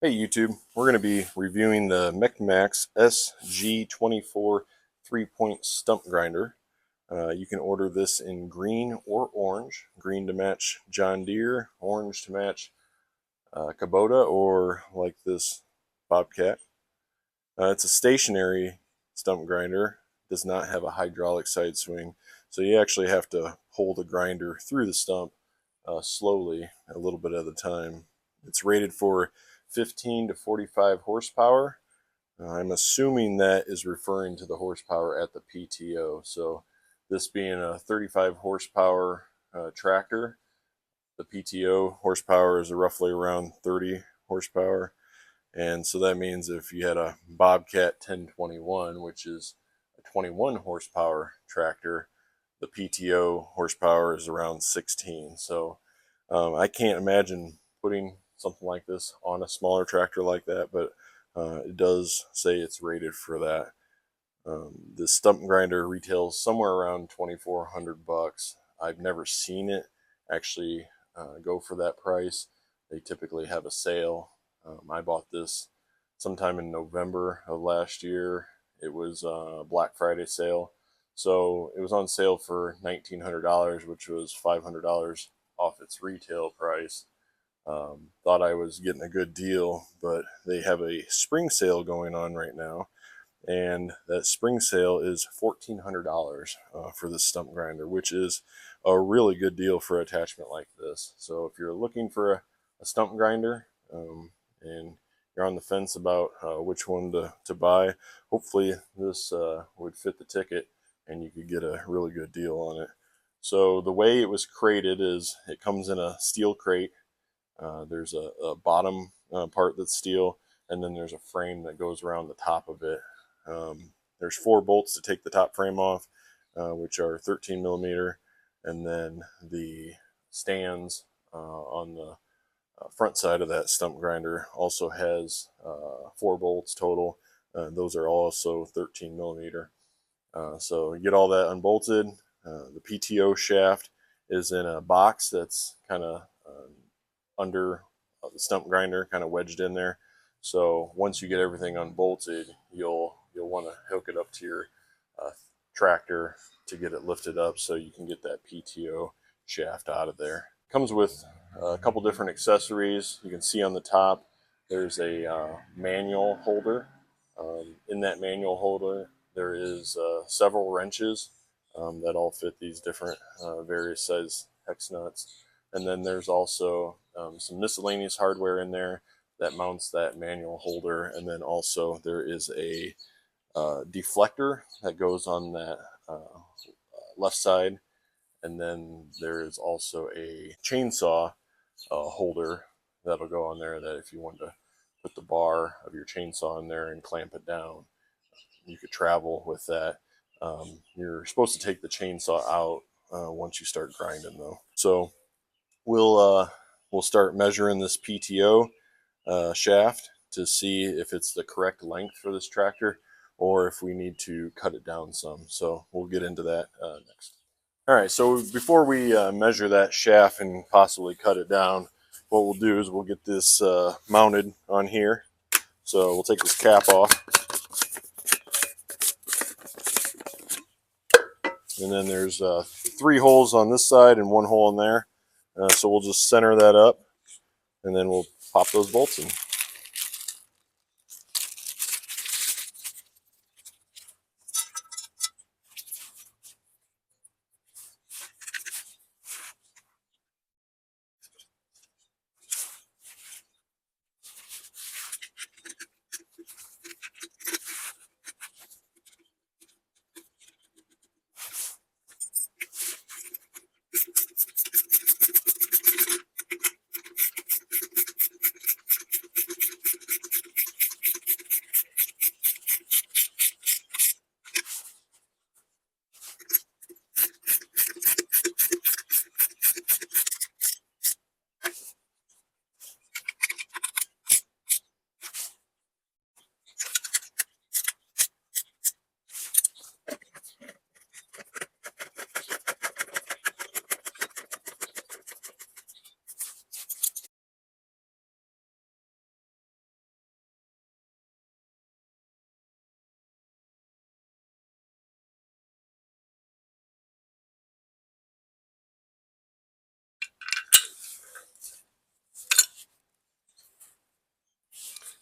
Hey YouTube, we're going to be reviewing the Mech Maxx SG24 3-point stump grinder. You can order this in green or orange. Green to match John Deere, orange to match Kubota, or like this Bobcat. It's a stationary stump grinder, does not have a hydraulic side swing, so you actually have to pull the grinder through the stump slowly, a little bit at a time. It's rated for 15 to 45 horsepower. I'm assuming that is referring to the horsepower at the PTO. So this being a 35 horsepower tractor, the PTO horsepower is roughly around 30 horsepower. And so that means if you had a Bobcat 1021, which is a 21 horsepower tractor, the PTO horsepower is around 16. So I can't imagine putting something like this on a smaller tractor like that, but it does say it's rated for that. The stump grinder retails somewhere around 2,400 bucks. I've never seen it actually go for that price. They typically have a sale. I bought this sometime in November of last year. It was a Black Friday sale. So it was on sale for $1,900, which was $500 off its retail price. Thought I was getting a good deal, but they have a spring sale going on right now, and that spring sale is $1,400 for this stump grinder, which is a really good deal for an attachment like this. So if you're looking for a stump grinder and you're on the fence about which one to buy, hopefully this would fit the ticket and you could get a really good deal on it. So the way it was created is it comes in a steel crate. There's a bottom part that's steel, and then there's a frame that goes around the top of it. There's 4 bolts to take the top frame off, which are 13 millimeter, and then the stands on the front side of that stump grinder also has 4 bolts total. Those are also 13 millimeter. So you get all that unbolted. The PTO shaft is in a box that's kind of under the stump grinder, kind of wedged in there. So once you get everything unbolted, you'll want to hook it up to your tractor to get it lifted up so you can get that PTO shaft out of there. It comes with a couple different accessories. You can see on the top there's a manual holder. In that manual holder there is several wrenches that all fit these different various size hex nuts. And then there's also some miscellaneous hardware in there that mounts that manual holder. And then also there is a deflector that goes on that left side. And then there is also a chainsaw holder that'll go on there, that if you want to put the bar of your chainsaw in there and clamp it down, you could travel with that. You're supposed to take the chainsaw out once you start grinding though. So we'll start measuring this PTO shaft to see if it's the correct length for this tractor or if we need to cut it down some. So we'll get into that next. All right, so before we measure that shaft and possibly cut it down, what we'll do is we'll get this mounted on here. So we'll take this cap off. And then there's 3 holes on this side and 1 hole in there. So we'll just center that up, and then we'll pop those bolts in.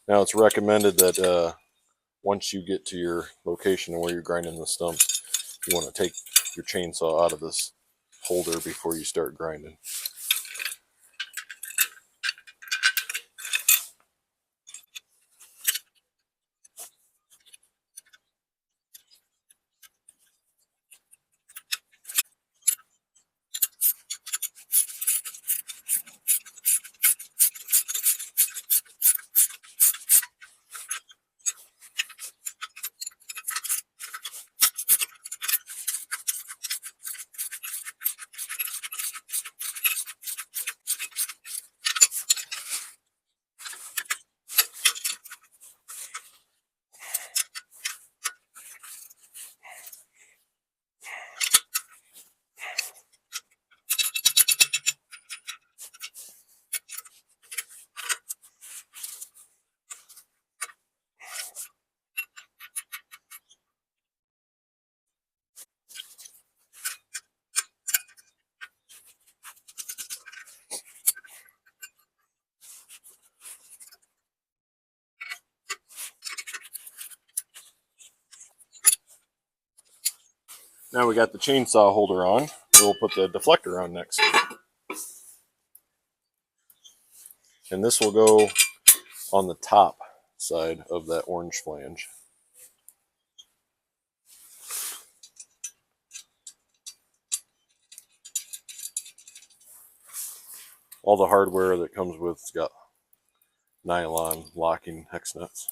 Now it's recommended that once you get to your location and where you're grinding the stump, you want to take your chainsaw out of this holder before you start grinding. Now we got the chainsaw holder on. We'll put the deflector on next. And this will go on the top side of that orange flange. All the hardware that comes with it's got nylon locking hex nuts.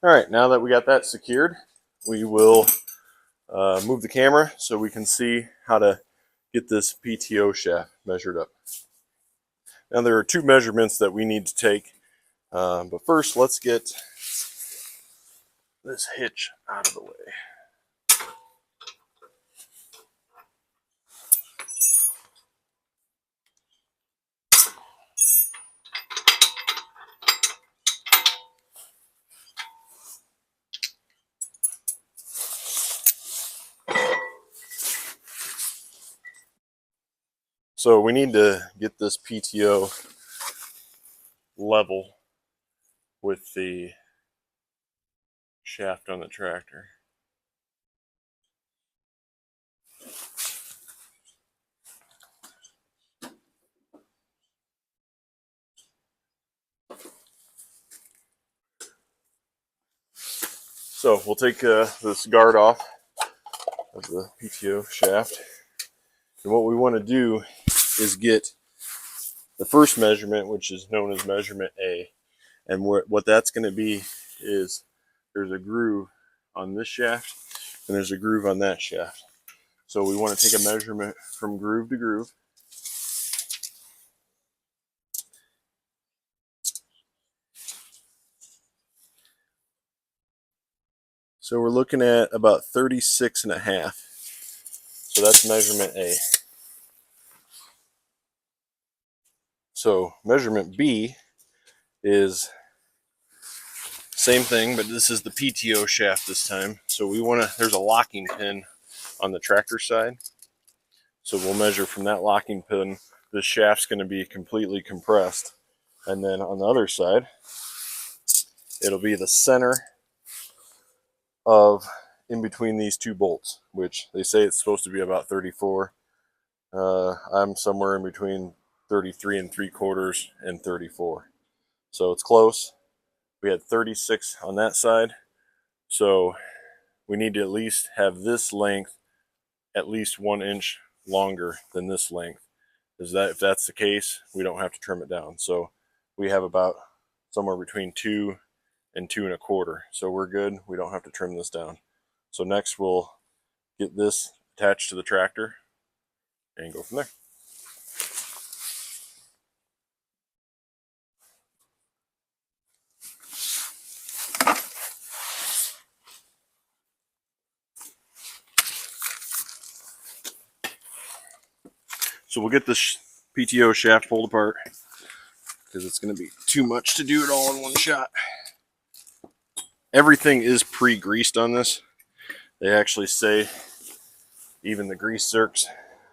All right, now that we got that secured, we will move the camera so we can see how to get this PTO shaft measured up. Now there are two measurements that we need to take, but first let's get this hitch out of the way. So we need to get this PTO level with the shaft on the tractor. So we'll take this guard off of the PTO shaft. And what we want to do is get the first measurement, which is known as measurement A. And what that's going to be is there's a groove on this shaft and there's a groove on that shaft. So we want to take a measurement from groove to groove. So we're looking at about 36.5. So that's measurement A. So measurement B is same thing, but this is the PTO shaft this time. So we want to, there's a locking pin on the tractor side. So we'll measure from that locking pin. This shaft's going to be completely compressed. And then on the other side, it'll be the center of in between these two bolts, which they say it's supposed to be about 34. I'm somewhere in between 33 3/4 and 34. So it's close. We had 36 on that side. So we need to at least have this length at least 1 inch longer than this length. If that's the case, we don't have to trim it down. So we have about somewhere between 2 and 2 1/4. So we're good. We don't have to trim this down. So next we'll get this attached to the tractor and go from there. So we'll get this PTO shaft pulled apart because it's going to be too much to do it all in one shot. Everything is pre-greased on this. They actually say, even the grease zerks,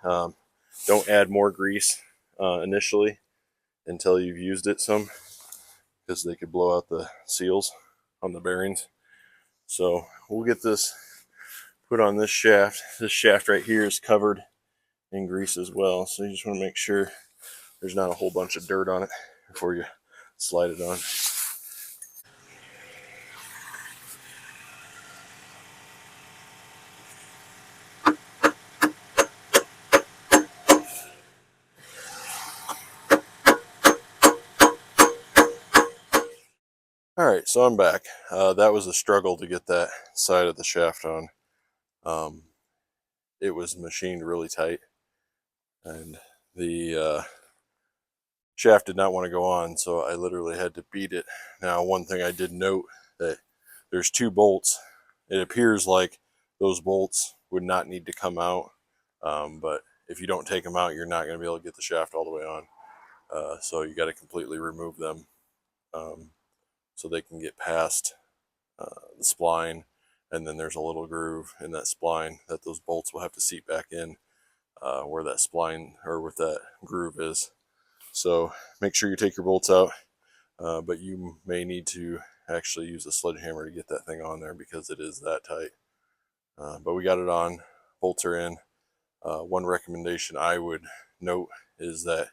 don't add more grease initially until you've used it some, because they could blow out the seals on the bearings. So we'll get this put on this shaft. This shaft right here is covered in grease as well, so you just want to make sure there's not a whole bunch of dirt on it before you slide it on. Alright, so I'm back. That was a struggle to get that side of the shaft on. It was machined really tight, and the shaft did not want to go on, so I literally had to beat it. Now, one thing I did note, that there's 2 bolts. It appears like those bolts would not need to come out, but if you don't take them out, you're not going to be able to get the shaft all the way on. So you got to completely remove them so they can get past the spline, and then there's a little groove in that spline that those bolts will have to seat back in where that spline or where that groove is. So make sure you take your bolts out, but you may need to actually use a sledgehammer to get that thing on there because it is that tight. But we got it on, bolts are in. One recommendation I would note is that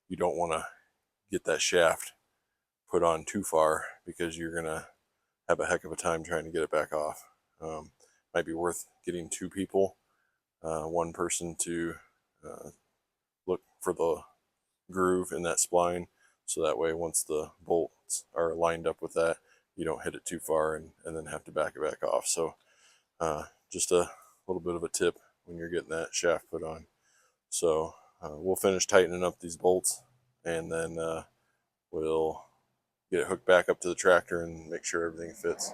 you don't want to get that shaft put on too far, because you're going to have a heck of a time trying to get it back off. Might be worth getting 2 people, one person to look for the groove in that spline, so that way once the bolts are lined up with that, you don't hit it too far and then have to back it back off. So just a little bit of a tip when you're getting that shaft put on. So we'll finish tightening up these bolts, and then we'll get it hooked back up to the tractor and make sure everything fits.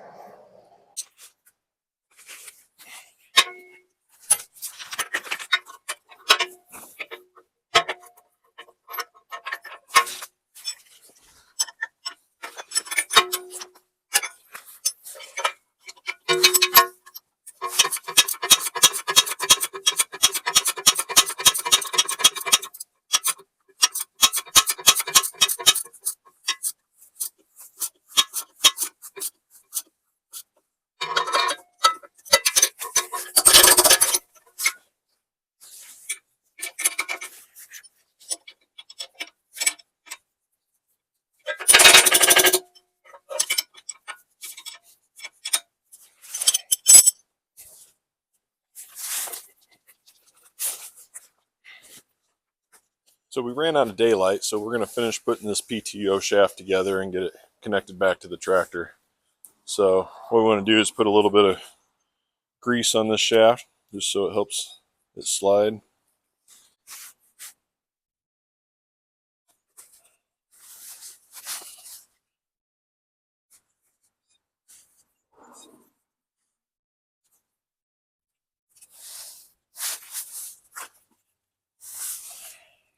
So we ran out of daylight, so we're going to finish putting this PTO shaft together and get it connected back to the tractor. So what we want to do is put a little bit of grease on this shaft, just so it helps it slide.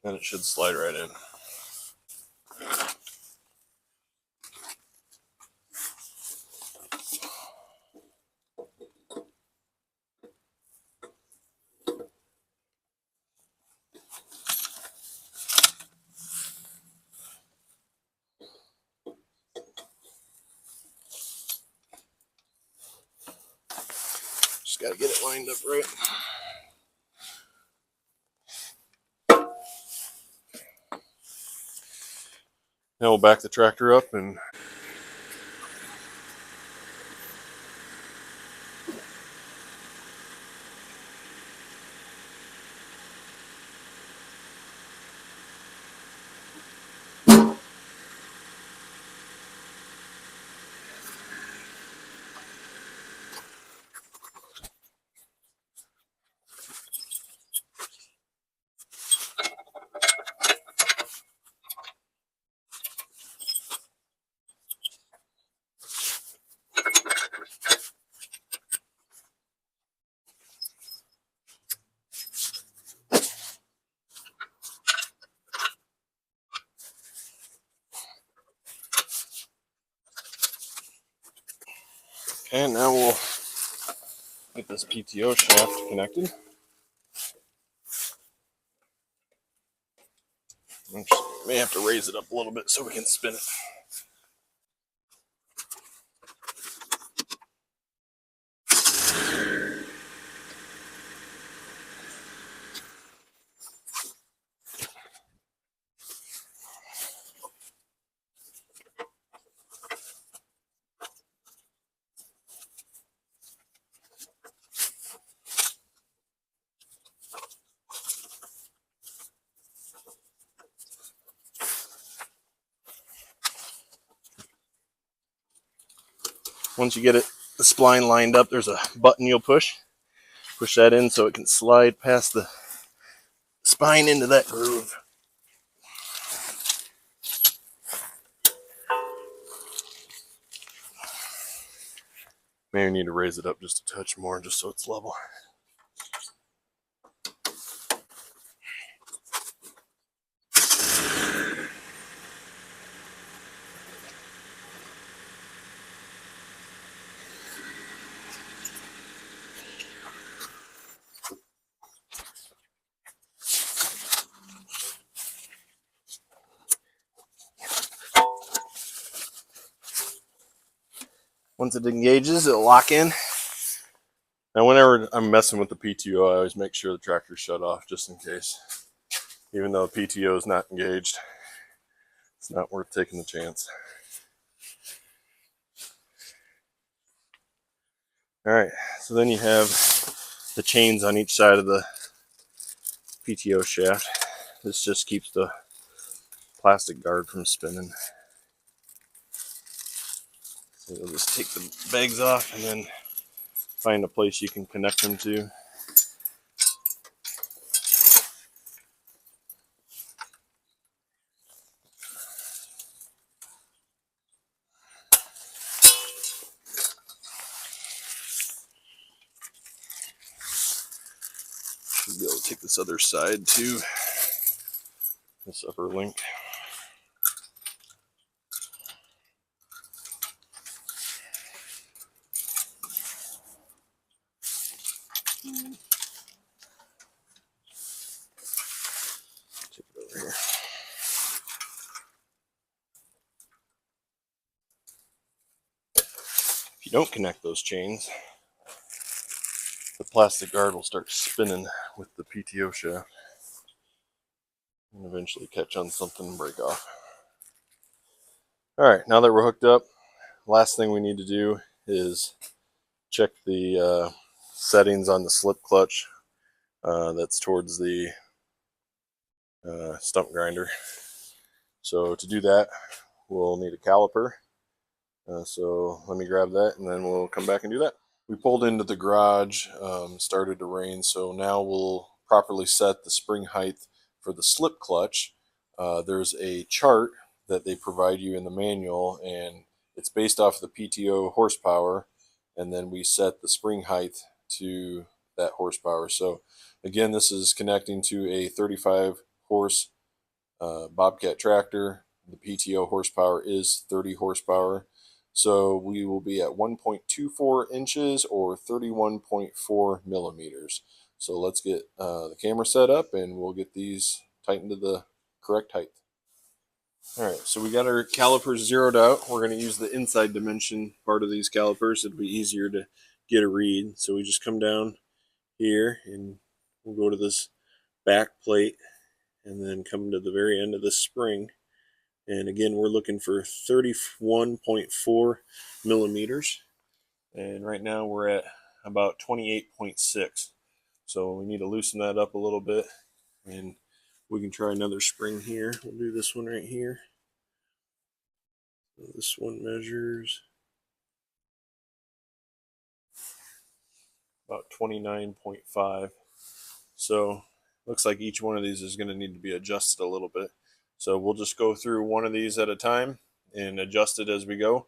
And it should slide right in. Just got to get it lined up right. Now we'll back the tractor up and now we'll get this PTO shaft connected. May have to raise it up a little bit so we can spin it. Once you get the spline lined up, there's a button you'll push that in so it can slide past the spine into that groove. Maybe need to raise it up just a touch more just so it's level. Once it engages, it'll lock in. Now whenever I'm messing with the PTO, I always make sure the tractor's shut off just in case. Even though the PTO is not engaged, it's not worth taking the chance. Alright, so then you have the chains on each side of the PTO shaft. This just keeps the plastic guard from spinning. So you'll just take the bags off and then find a place you can connect them to. You'll be able to take this other side too, this upper link. Take it over here. If you don't connect those chains, the plastic guard will start spinning with the PTO shaft and eventually catch on something and break off. Alright, now that we're hooked up, last thing we need to do is check the settings on the slip clutch that's towards the stump grinder. So to do that, we'll need a caliper. So let me grab that and then we'll come back and do that. We pulled into the garage, started to rain, so now we'll properly set the spring height for the slip clutch. There's a chart that they provide you in the manual, and it's based off the PTO horsepower, and then we set the spring height to that horsepower. So again, this is connecting to a 35 horse Bobcat tractor. The PTO horsepower is 30 horsepower. So we will be at 1.24 inches or 31.4 millimeters. So let's get the camera set up and we'll get these tightened to the correct height. Alright, so we got our calipers zeroed out. We're going to use the inside dimension part of these calipers. It'll be easier to get a read. So we just come down here and we'll go to this back plate and then come to the very end of this spring And again, we're looking for 31.4 millimeters. And right now we're at about 28.6. So we need to loosen that up a little bit. And we can try another spring here. We'll do this one right here. So this one measures about 29.5. So looks like each one of these is going to need to be adjusted a little bit. So we'll just go through one of these at a time and adjust it as we go.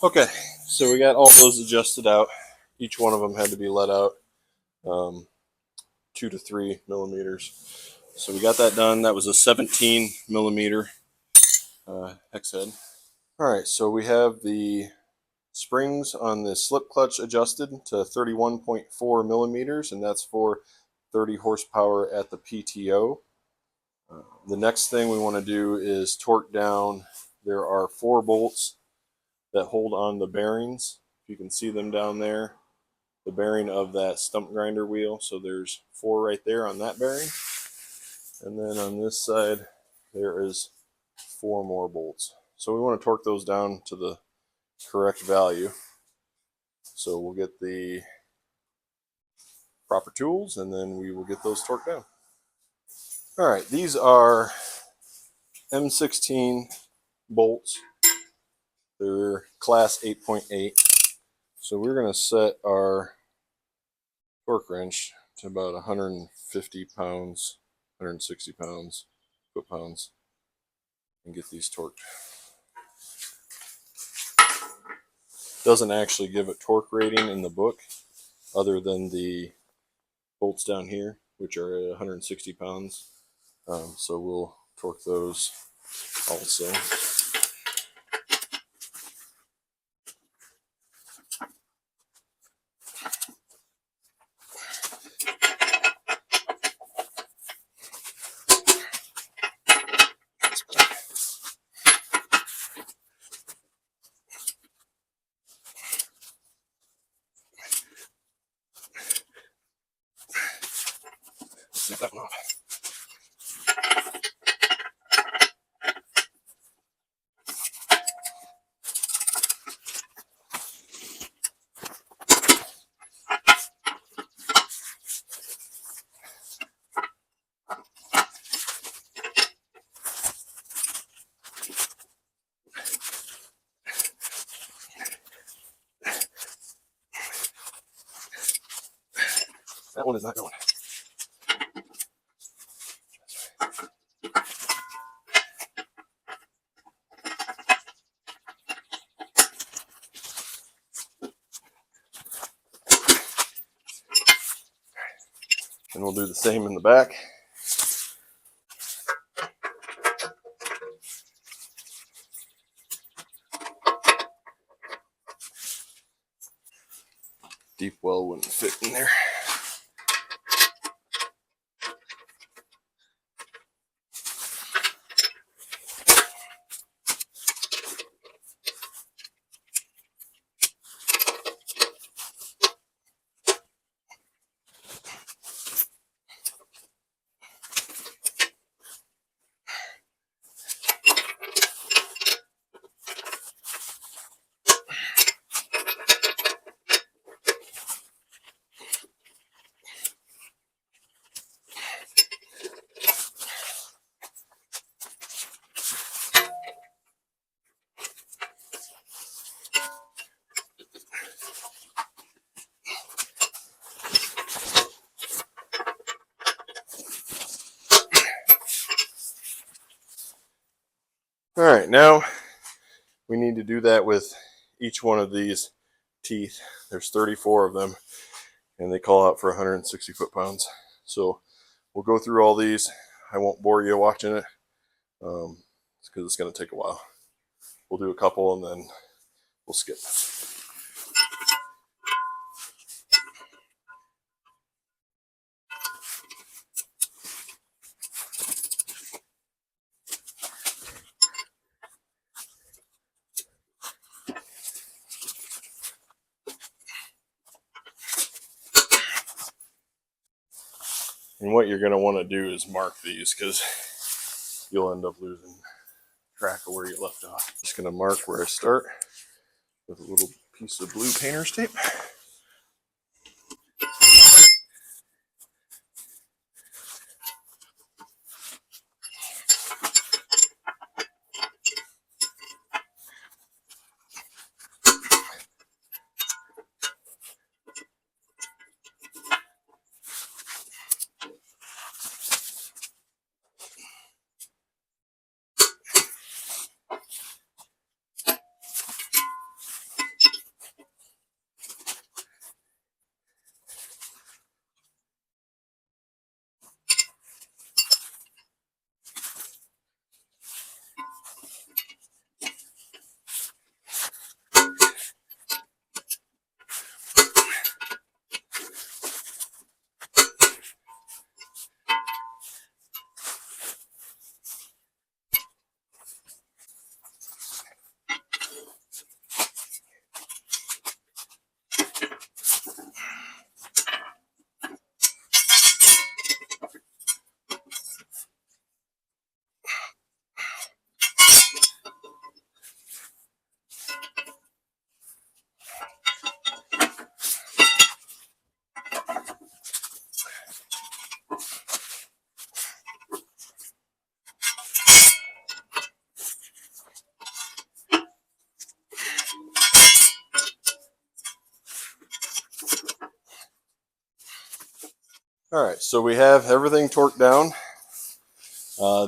Okay, so we got all those adjusted out. Each one of them had to be let out 2 to 3 millimeters. So we got that done. That was a 17 millimeter hex head. All right, so we have the springs on the slip clutch adjusted to 31.4 millimeters, and that's for 30 horsepower at the PTO. The next thing we want to do is torque down. There are 4 bolts that hold on the bearings. If you can see them down there, the bearing of that stump grinder wheel. So there's 4 right there on that bearing. And then on this side, there is 4 more bolts. So we want to torque those down to the correct value. So we'll get the proper tools and then we will get those torqued down. All right, these are M16 bolts. They're class 8.8. So we're going to set our torque wrench to about 150 pounds, 160 pounds, foot-pounds, and get these torqued. Doesn't actually give a torque rating in the book other than the bolts down here, which are at 160 pounds. So we'll torque those also. Snip that one off. That one is not going. And we'll do the same in the back. Deep well wouldn't fit in there. All right, now we need to do that with each one of these teeth. There's 34 of them, and they call out for 160 foot-pounds. So we'll go through all these. I won't bore you watching it because it's going to take a while. We'll do a couple and then we'll skip. And what you're going to want to do is mark these because you'll end up losing track of where you left off. Just going to mark where I start with a little piece of blue painter's tape. All right, so we have everything torqued down.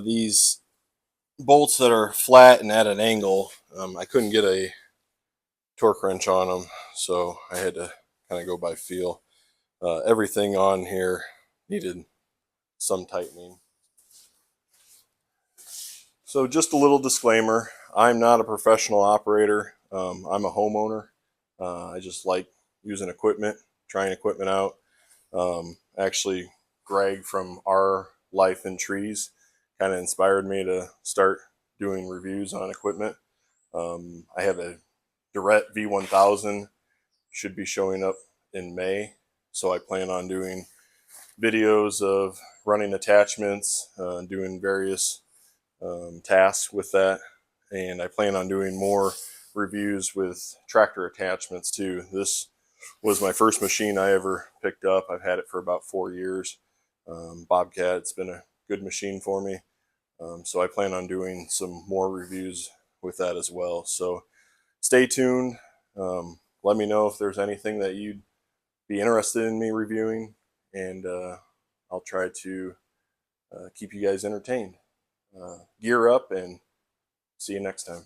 These bolts that are flat and at an angle, I couldn't get a torque wrench on them, so I had to kind of go by feel. Everything on here needed some tightening. So just a little disclaimer, I'm not a professional operator. I'm a homeowner. I just like using equipment, trying equipment out. Actually, Greg from Our Life in Trees kind of inspired me to start doing reviews on equipment. I have a Durette V1000, should be showing up in May. So I plan on doing videos of running attachments, doing various tasks with that. And I plan on doing more reviews with tractor attachments too. This was my first machine I ever picked up. I've had it for about 4 years. Bobcat's been a good machine for me. So I plan on doing some more reviews with that as well. So stay tuned. Let me know if there's anything that you'd be interested in me reviewing, and I'll try to keep you guys entertained. Gear up and see you next time.